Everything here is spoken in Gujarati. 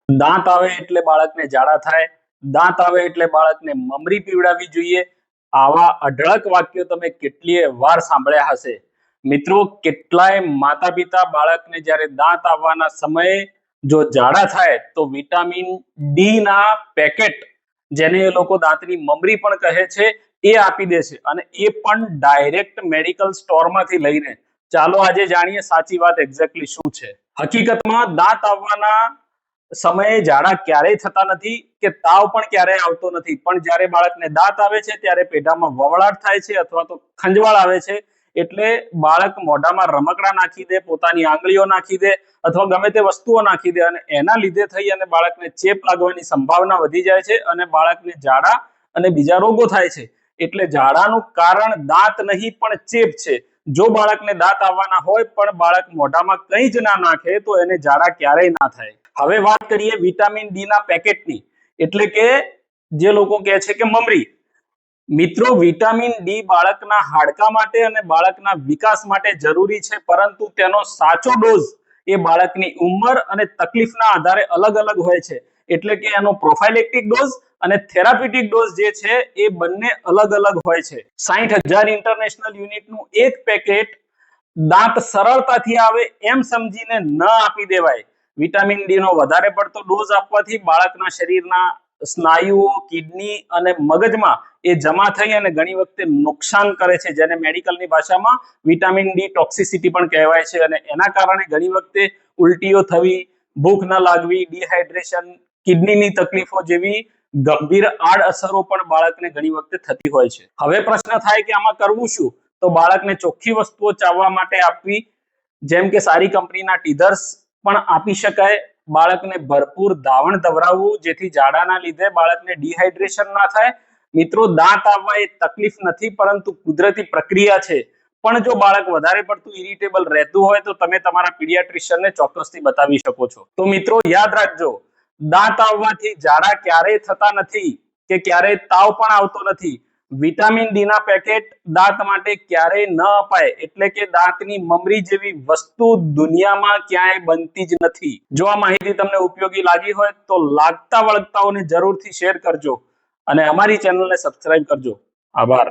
દાંત આવે એટલે બાળકને ઝાડા થાય, દાંત આવે એટલે બાળકને મમરી પીવડાવવી જોઈએ. આવા અઢળક વાક્યો તમે કેટલીય વાર સાંભળ્યા હશે. મિત્રો, કેટલાય માતા પિતા બાળકને જ્યારે દાંત આવવાના સમયે જો ઝાડા થાય તો વિટામિન ડી ના પેકેટ, જેને એ લોકો દાંતની મમરી પણ કહે છે, એ આપી દે છે, અને એ પણ ડાયરેક્ટ મેડિકલ સ્ટોરમાંથી લઈને. ચાલો આજે જાણીએ સાચી વાત એક્ઝેક્ટલી શું છે. હકીકતમાં દાંત આવવાના સમયે ઝાડા ક્યારેય થતા નથી કે તાવ પણ ક્યારેય આવતો નથી, પણ જ્યારે બાળકને દાંત આવે છે ત્યારે પેઢામાં વવળાટ થાય છે અથવા તો ખંજવાળ આવે છે. એટલે બાળક મોઢામાં રમકડા નાખી દે, પોતાની આંગળીઓ નાખી દે અથવા ગમે તે વસ્તુઓ નાખી દે, અને એના લીધે થઈ અને બાળકને ચેપ લાગવાની સંભાવના વધી જાય છે અને બાળકને ઝાડા અને બીજા રોગો થાય છે. એટલે ઝાડાનું કારણ દાંત નહીં પણ ચેપ છે. જો બાળકને દાંત આવવાના હોય પણ બાળક મોઢામાં કંઈ જ ના નાખે તો એને ઝાડા ક્યારેય ના થાય. હવે વાત કરીએ વિટામિન ડી ના પેકેટની, એટલે કે જે લોકો કહે છે કે મમરી. મિત્રો, વિટામિન ડી બાળકના હાડકા માટે અને બાળકના વિકાસ માટે જરૂરી છે, પરંતુ તેનો સાચો ડોઝ એ બાળકની ઉંમર અને તકલીફના આધારે અલગ અલગ હોય છે. એટલે કે એનો પ્રોફાઇલેક્ટિક ડોઝ અને થેરાપ્યુટિક ડોઝ જે છે એ બંને અલગ અલગ હોય છે. 60,000 ઇન્ટરનેશનલ યુનિટનું એક પેકેટ દાંત સરળતાથી આવે એમ સમજીને ન આપી દેવાય. વિટામિન ડી નો વધારે પડતો ડોઝ આપવાથી બાળકના શરીરના સ્નાયુઓ, કિડની અને મગજમાં એ જમા થઈ અને ઘણી વખતે નુકસાન કરે છે, જેને મેડિકલની ભાષામાં વિટામિન ડી ટોક્સિસિટી પણ કહેવાય છે. અને એના કારણે ઘણી વખતે ઉલટીઓ થવી, ભૂખ ન લાગવી, ડિહાઇડ્રેશન, કિડનીની તકલીફો જેવી ગંભીર આડઅસરો પણ બાળકને ઘણી વખતે થતી હોય છે. હવે પ્રશ્ન થાય કે આમાં કરવું શું? તો બાળકને ચોખ્ખી વસ્તુઓ ચાવવા માટે આપવી, જેમ કે સારી કંપનીના ટીધર્સ પણ આપી શકાય. બાળકને ભરપૂર ધાવણ ધવરાવવું, જેથી ઝાડાના લીધે બાળકને ડિહાઇડ્રેશન ના થાય. મિત્રો, દાંત આવવા એ તકલીફ નથી પરંતુ કુદરતી પ્રક્રિયા છે. પણ જો બાળક વધારે પડતું ઇરિટેબલ રહેતું હોય તો તમે તમારા પીડિયાટ્રિશિયનને ચોક્કસથી બતાવી શકો છો. તો મિત્રો, યાદ રાખજો, દાંત આવવાથી ઝાડા ક્યારેય થતા નથી કે ક્યારેય તાવ પણ આવતો નથી. વિટામિન ડી ના પેકેટ દાંત માટે ક્યારેય ન અપાય, એટલે કે દાંતની મમરી જેવી વસ્તુ દુનિયામાં ક્યાંય બનતી જ નથી. જો આ માહિતી તમને ઉપયોગી લાગી હોય તો લાગતા વળગતાઓને જરૂરથી શેર કરજો અને અમારી ચેનલને સબસ્ક્રાઇબ કરજો. આભાર.